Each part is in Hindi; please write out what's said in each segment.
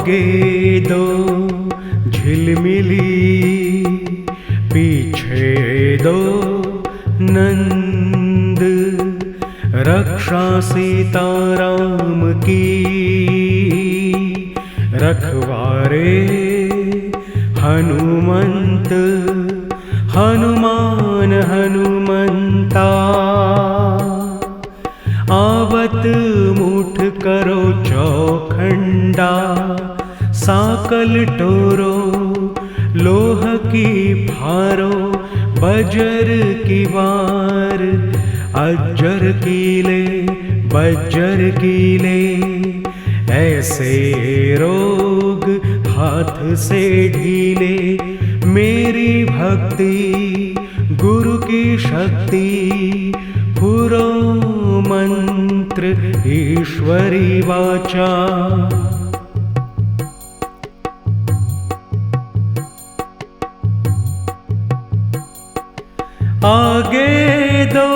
आगे दो झिलमिली, पीछे दो नंद, रक्षा सीताराम की, रखवारे हनुमंत, हनुमान हनुमंता। आवत मुठ करो चौखंडा, साकल टोरो लोह की फारो, बजर की वार अज्जर कीले, बज्जर कीले। ऐसे रोग हाथ से ढीले, मेरी भक्ति गुरु की शक्ति, पुरो मंत्र ईश्वरी वाचा। आगे दो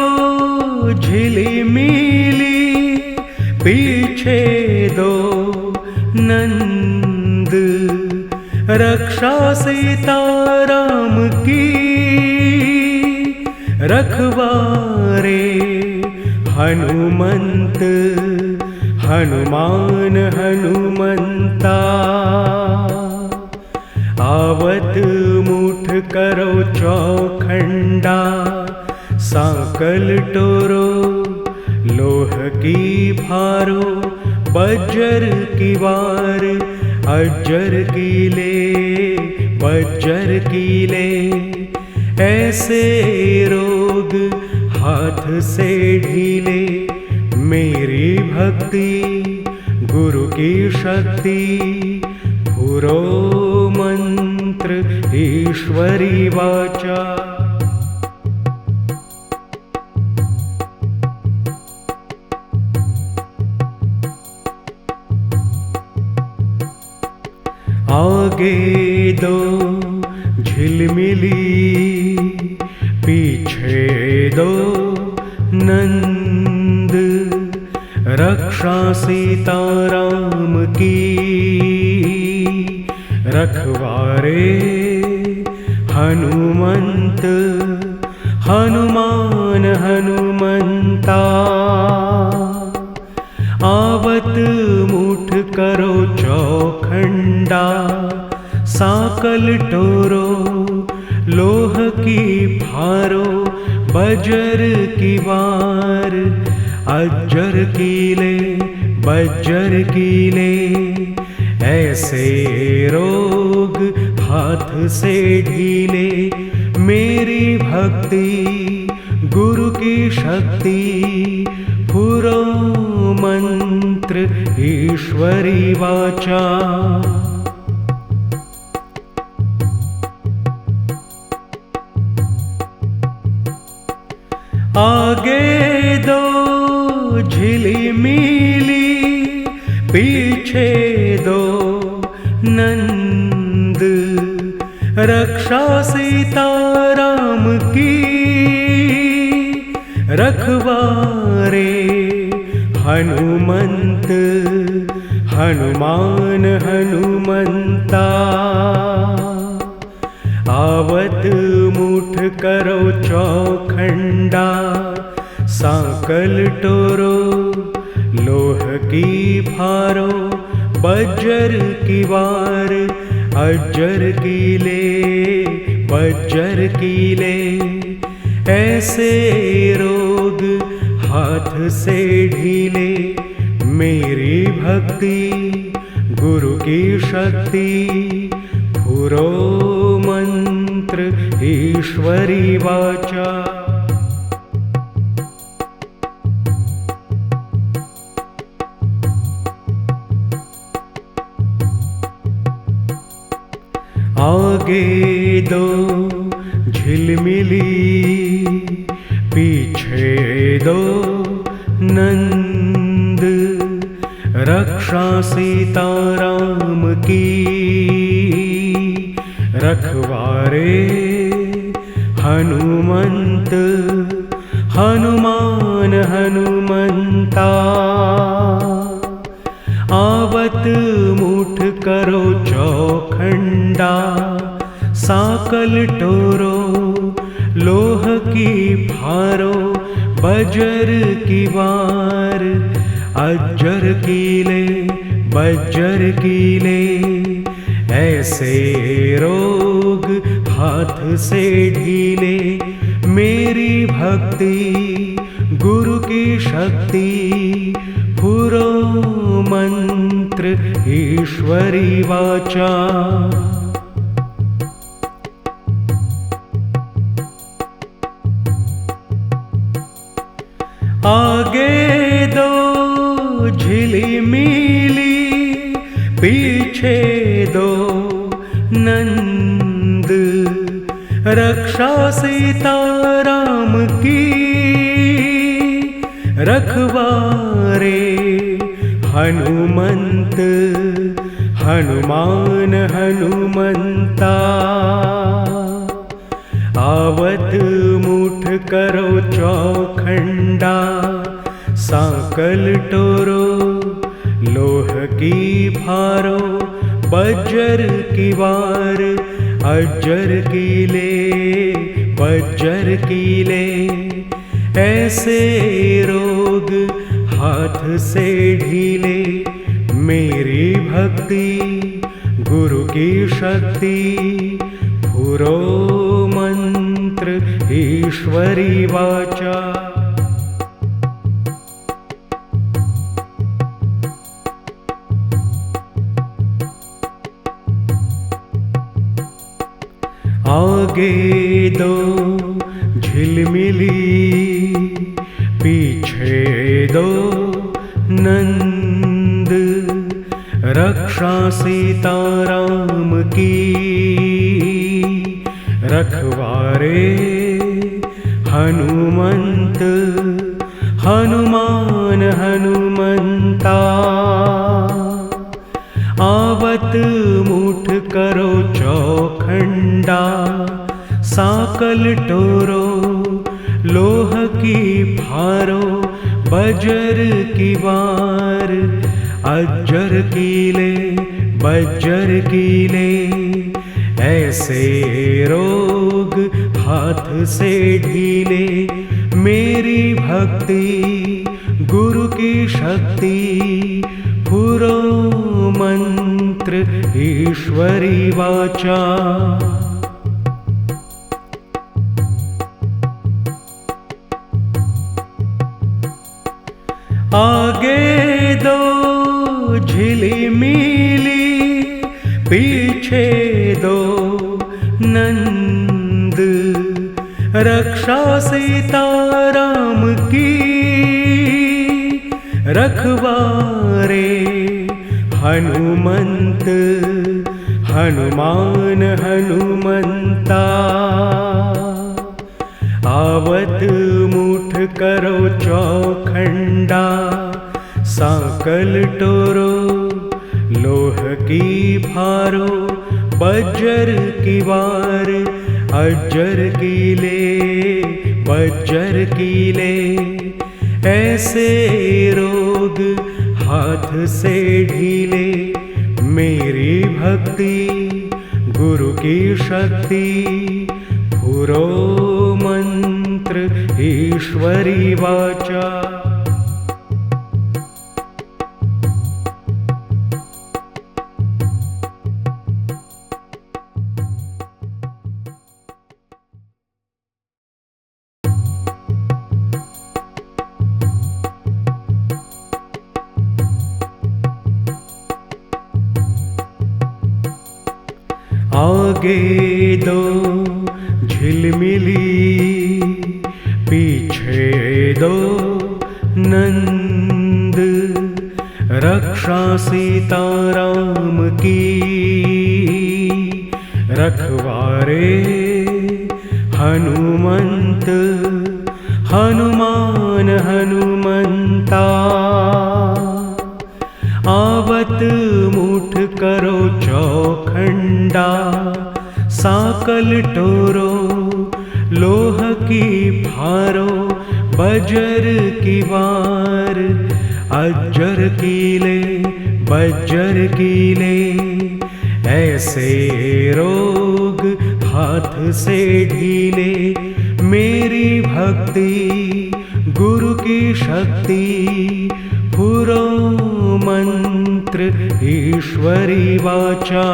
झिलमिली, पीछे दो नंद, रक्षा सीताराम की, रखवारे हनुमंत, हनुमान हनुमंता। आवत मुठ करो चौखंडा, साकल टोरो लोह की फारो, बज्जर की वार अज्जर कीले, बज्जर कीले। ऐसे रोग हाथ से ढीले, मेरी भक्ति गुरु की शक्ति, पुरो मंत्र ईश्वरी वाचा। आगे दो झिलमिली, पीछे दो नंद, रक्षा सीताराम की, रखवारे हनुमंत, हनुमान हनुमंता। आवत मुठ करो चौखंडा, साकल टोरो लोह की फारो, बजर की वार अज्जर कीले, बज्जर कीले। ऐसे रोग हाथ से ढीले, मेरी भक्ति गुरु की शक्ति, पुरो मंत्र ईश्वरी वाचा। आगे दो झिलमिली, पीछे दो नंद, रक्षा सीताराम की, रखवारे हनुमंत, हनुमान हनुमंता। आवत मुठ करो चौखंडा, साकल टोरो लोह की फारो, बज्जर की वार अज्जर कीले, बज्जर कीले। ऐसे रोग हाथ से ढीले, मेरी भक्ति गुरु की शक्ति, पुरो मंत्र ईश्वरी वाचा। आगे दो झिलमिली, पीछे दो नंद, रक्षा सीताराम की, रखवारे हनुमंत, हनुमान हनुमंता। आवत मुठ करो चौखंडा, साकल टोरो लोह की फारो, बजर की वार अज्जर कीले बज्जर कीले। ऐसे रोग हाथ से ढीले, मेरी भक्ति गुरु की शक्ति, पुरो मंत्र ईश्वरी वाचा। आगे दो झिलिमिली, पीछे दो नंद, रक्षा सीताराम की, रखवारे हनुमंत हनुमान हनुमंता। आवत मुठ करो चौखंडा, साकल टोरो लोह की फारो, बज्जर की वार अज्जर कीले बज्जर कीले। ऐसे रोग हाथ से ढीले, मेरी भक्ति गुरु की शक्ति, पुरो मंत्र ईश्वरी वाचा। आगे दो झिलमिली, पीछे दो नंद, रक्षा सीताराम की, रखवारे हनुमंत हनुमान हनुमंता। आवत मुठ करो चौखंडा, साकल टोरो लोह की फारो, बजर की वार अज्जर कीले बज्जर कीले। ऐसे रोग हाथ से ढीले, मेरी भक्ति गुरु की शक्ति, पुरो मंत्र ईश्वरी वाचा। आगे दो झिलिमिली, पीछे दो नंद, रक्षा सीताराम की, रखवारे हनुमंत हनुमान हनुमंता। आवत मुठ करो चौखंडा, साकल टोरो लोह की फारो, बज्जर की वार अज्जर कीले बज्जर कीले। ऐसे रोग हाथ से ढीले, मेरी भक्ति गुरु की शक्ति, पुरो मंत्र ईश्वरी वाचा। आगे दो झिलमिली, पीछे दो नंद, रक्षा सीताराम की, रखवारे हनुमंत हनुमान हनुमंता। आवत मुठ करो चौखंडा, साकल टोरो लोह की फारो, बजर की वार अज्जर कीले बज्जर कीले। ऐसे रोग हाथ से ढीले, मेरी भक्ति गुरु की शक्ति, पुरो मंत्र ईश्वरी वाचा।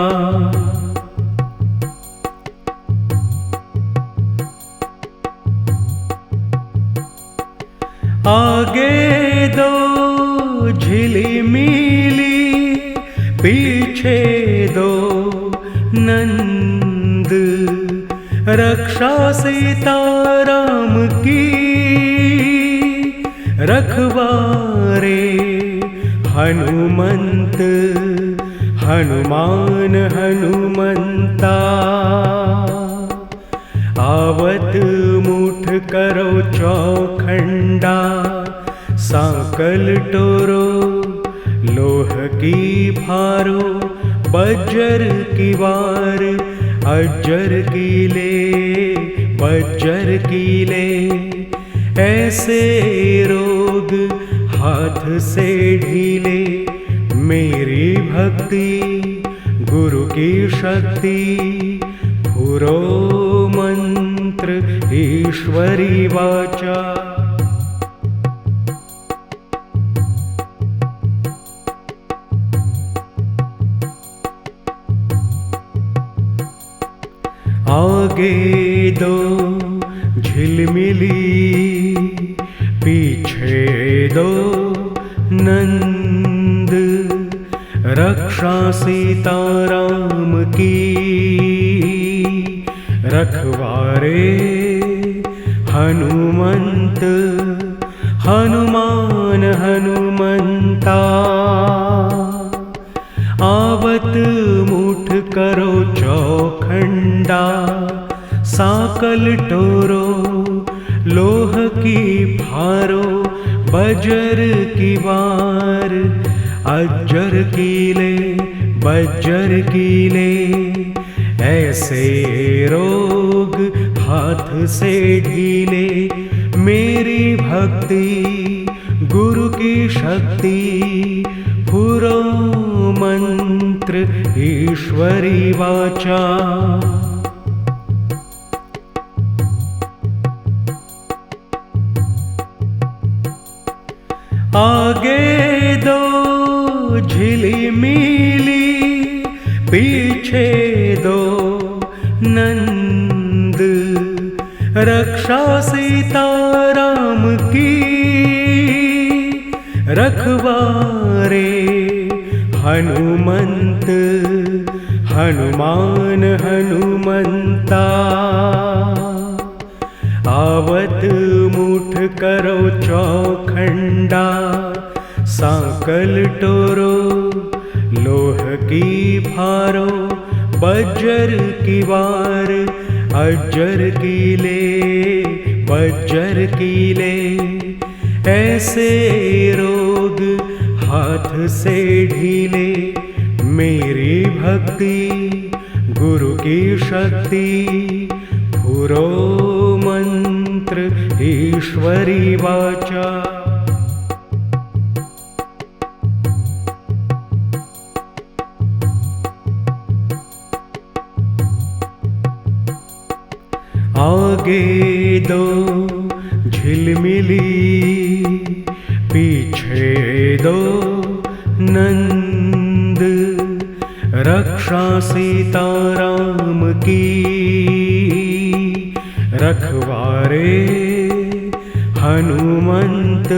आगे दो झिलिमिली, पीछे दो नंद, रक्षा सीताराम की, रखवारे हनुमंत, हनुमान हनुमंता। आवत मुठ करो चौखंडा, सांकल टोरो लोह की फारो, बज्जर की वार अज्जर की ले, बज्जर की ले। ऐसे रोग हाथ से ढीले, मेरी भक्ति गुरु की शक्ति, पुरो मंत्र ईश्वरी वाचा। आगे दो झिलमिली, पीछे दो नंद, रक्षा सीताराम की, रखवारे हनुमंत, हनुमान हनुमंता। आवत मुठ करो चौखंडा, साकल टोरो लोह की फारो, बज्र की वार अज्जर की ले, बज्जर की ले। ऐसे रोग हाथ से ढीले, मेरी भक्ति गुरु की शक्ति, पुरो मंत्र ईश्वरी वाचा। आगे दो झिलिमिली, पीछे दो नंद, रक्षा सीताराम की, रखवारे हनुमंत, हनुमान हनुमंता। आवत मुठ करो चौखंडा, सांकल टोरो लोह की फारो, बज्जर की वार अज्जर की ले, बज्जर की ले। ऐसे रोग हाथ से ढीले, मेरी भक्ति गुरु की शक्ति, पुरो मंत्र ईश्वरी वाचा। आगे दो झिलमिली, पीछे दो नंद, रक्षा सीताराम की, रखवारे हनुमंत,